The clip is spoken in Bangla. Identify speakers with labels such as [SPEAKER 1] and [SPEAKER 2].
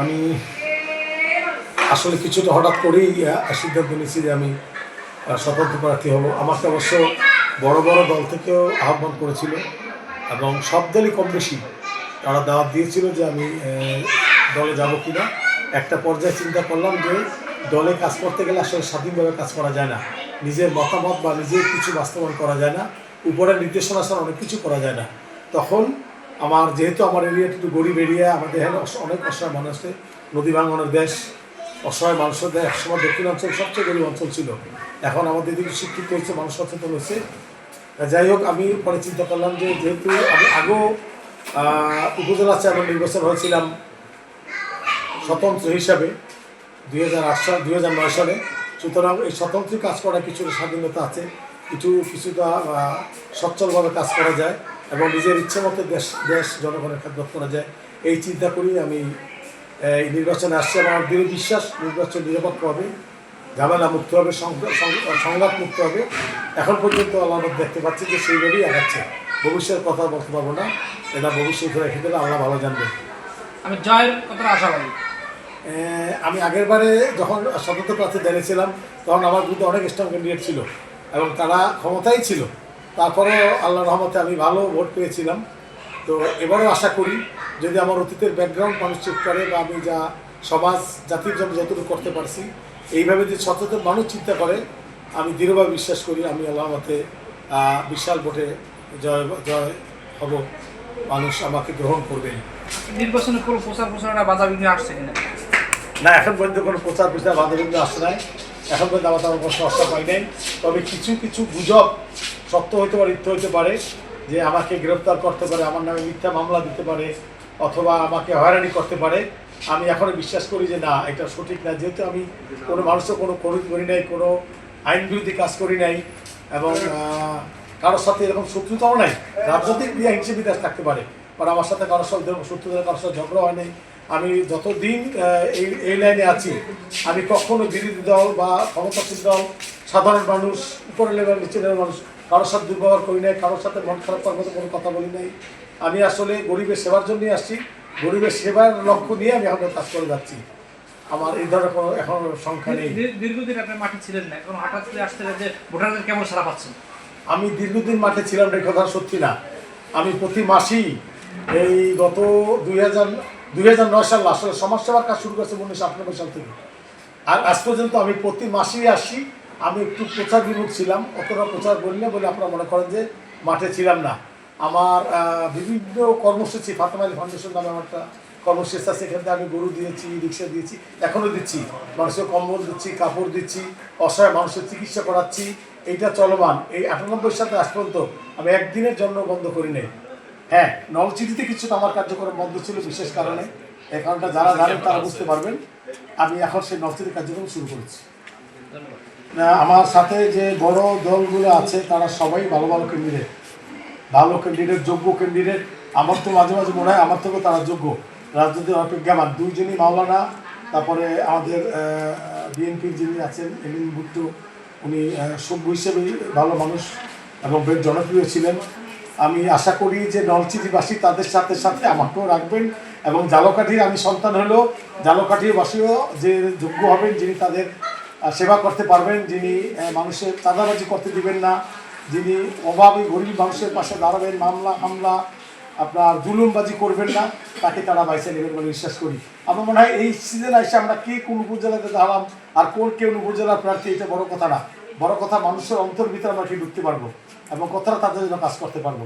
[SPEAKER 1] আমি আসলে কিছুটা হঠাৎ করেই সিদ্ধান্ত নিয়েছি যে আমি স্বতন্ত্র প্রার্থী হব। আমাকে অবশ্য বড় বড় দল থেকেও আহ্বান করেছিল এবং সব দলই কম বেশি তারা দাওয়াত দিয়েছিল যে আমি দলে যাব কি না। একটা পর্যায়ে চিন্তা করলাম যে দলে কাজ করতে গেলে আসলে স্বাধীনভাবে কাজ করা যায় না, নিজের মতামত বা নিজের কিছু বাস্তবায়ন করা যায় না, উপরের নির্দেশনা ছাড়া অনেক কিছু করা যায় না। তখন যেহেতু আমার এরিয়াটা একটু গরিব এরিয়া, আমাদের এখানে অনেক অসহায় মানুষ আছে, নদী ভাঙনের দেশ, অসহায় মানুষের দেশ, একসময় দক্ষিণাঞ্চল সবচেয়ে গরিব অঞ্চল ছিল। এখন আমাদের দিকে শিক্ষিত হয়েছে, মানুষ সচেতন হয়েছে। যাই হোক, আমি পরে চিন্তা করলাম যে যেহেতু আমি আগেও উপজেলা চেয়ারম্যান নির্বাচন হয়েছিলাম স্বতন্ত্র হিসাবে 2009 সালে, সুতরাং এই স্বতন্ত্র কাজ করার কিছুটা স্বাধীনতা আছে, কিছুটা সচ্ছলভাবে কাজ করা যায় এবং নিজের ইচ্ছে মতো দেশ জনগণের খেদমত করা যায়। এই চিন্তা করি আমি এই নির্বাচনে আসছি। আমার দৃঢ় বিশ্বাস নির্বাচন নিরপেক্ষ হবে, ঝামেলা মুক্ত হবে, সংঘাত মুক্ত হবে। এখন পর্যন্ত আল্লাহ দেখতে পাচ্ছি যে সেইভাবেই আগাচ্ছে। ভবিষ্যতের কথা বলতে পারবো না, এটা ভবিষ্যতে রেখে দিলে আল্লাহ ভালো জানবেন।
[SPEAKER 2] আমি জয়ের কতটা আশাবাদী।
[SPEAKER 1] আমি আগের বারে যখন স্বতন্ত্র প্রার্থী দাঁড়িয়েছিলাম তখন আমার বিরুদ্ধে অনেক স্ট্রং ক্যান্ডিডেট ছিল এবং তারা ক্ষমতাই ছিল, তারপরেও আল্লাহ রহমতে আমি ভালো ভোট পেয়েছিলাম। তো এবারও আশা করি যদি আমার অতীতের ব্যাকগ্রাউন্ড মানুষ চেক করে বা আমি যা সমাজ জাতির জন্য যতটুকু করতে পারছি, এইভাবে যে সচেতন মানুষ চিন্তা করে, আমি দৃঢ়ভাবে বিশ্বাস করি আমি আল্লাহ রহমতে বিশাল ভোটে জয় হব, মানুষ আমাকে গ্রহণ করবেন।
[SPEAKER 2] নির্বাচনের পুরো প্রচারণা বাধা বিঘ্ন আসছে কিনা?
[SPEAKER 1] না, এখন পর্যন্ত কোনো প্রচার বাধা বিঘ্ন আসছে নাই। এখন পর্যন্ত আমার কোনো সমস্যা পাই নাই। তবে কিছু গুজব সত্য হতে পারে, মিথ্যা হতে পারে, যে আমাকে গ্রেফতার করতে পারে, আমার নামে মিথ্যা মামলা দিতে পারে অথবা আমাকে হয়রানি করতে পারে। আমি এখনও বিশ্বাস করি যে না, এটা সঠিক না। যেহেতু আমি কোনো মানুষের কোনো করি নাই, কোনো আইন বিরোধী কাজ করি নাই এবং কারোর সাথে এরকম শত্রুতাও নাই। রাজনৈতিক হিংসে বিদ্বেষ থাকতে পারে, কারণ আমার সাথে কারোর সাথে শত্রুতা, কারোর সাথে ঝগড়া হয় নাই। আমি যতদিন এই লাইনে আছি, আমি কখনো বিরোধী দল বা ক্ষমতাসীন দল, সাধারণ মানুষ, উপরের লেভেল নিচের লেভেল মানুষ, কারোর সাথে দুর্ব্যবহার করি নাই, কারোর সাথে মন খারাপ করার মতো কোনো কথা বলি নাই। আমি আসলে গরিবের সেবার জন্যই আসছি, গরিবের সেবার লক্ষ্য নিয়ে আমি এখন কাজ করে যাচ্ছি। আমার এই ধরনের কোনো এখন সংখ্যা নেই।
[SPEAKER 2] দীর্ঘদিন আপনি মাঠে ছিলেন না, এখন হঠাৎ করে আসতে যে ভোটারদের কেমন সাড়া পাচ্ছেন?
[SPEAKER 1] আমি দীর্ঘদিন মাঠে ছিলাম, এই কথা সত্যি না। আমি প্রতি মাসেই এই গত 2009 সাল আসলে সমাজসেবার কাজ শুরু করেছে 1998 সাল থেকে, আর আজ পর্যন্ত আমি প্রতি মাসেই আসি। আমি একটু প্রচার বিমুখ ছিলাম, অতটা প্রচার করি না বলে আপনারা মনে করেন যে মাঠে ছিলাম না। আমার বিভিন্ন কর্মসূচি, ফাতেমা আলী ফাউন্ডেশন নামে আমার একটা কর্মসূচি আছে, সেখান থেকে আমি গরু দিয়েছি, রিক্সা দিয়েছি, এখনও দিচ্ছি, মানুষের কম্বল দিচ্ছি, কাপড় দিচ্ছি, অসহায় মানুষের চিকিৎসা করাচ্ছি। এইটা চলমান। এই 98 সালে আজ পর্যন্ত আমি একদিনের জন্য বন্ধ করি নাই। হ্যাঁ, নলচিটিতে কিছুটা আমার কার্যক্রম বন্ধ ছিল বিশেষ কারণে, এই কারণটা যারা জানেন তারা বুঝতে পারবেন। আমি এখন সেই নলচিটি কার্যক্রম শুরু করেছি। আমার সাথে যে বড় দলগুলো আছে তারা সবাই ভালো ক্যান্ডিডেট, যোগ্য ক্যান্ডিডেট। আমার তো মাঝে মাঝে মনে হয় আমার থেকেও তারা যোগ্য, রাজনীতির অপেক্ষামান। দুইজনই মাওলানা, তারপরে আমাদের বিএনপির যিনি আছেন এমিন ভুট্টো, উনি সভ্য হিসেবেই ভালো মানুষ এবং বেশ জনপ্রিয় ছিলেন। আমি আশা করি যে নলছিটিবাসী তাদের সাথে সাথে আমাকেও রাখবেন এবং জালকাঠির আমি সন্তান হলেও জালকাঠিবাসীও যে যোগ্য হবেন, যিনি তাদের সেবা করতে পারবেন, যিনি মানুষের চাঁদাবাজি করতে দিবেন না, যিনি অভাবী গরিব মানুষের পাশে দাঁড়াবেন, মামলা হামলা আপনার জুলুমবাজি করবেন না, তাকে তারা বাইসে নেবেন বলে বিশ্বাস করি। আমার মনে হয় এই সিজনে এসে আমরা কে কোন উপজেলাতে দাঁড়ালাম আর কোন উপজেলার প্রার্থী, এটা বড় কথা না। বড় কথা মানুষের অন্তর ভিতরে আমরা কি ঢুকতে পারবো এবং কথাটা তাদের জন্য কাজ করতে পারবো।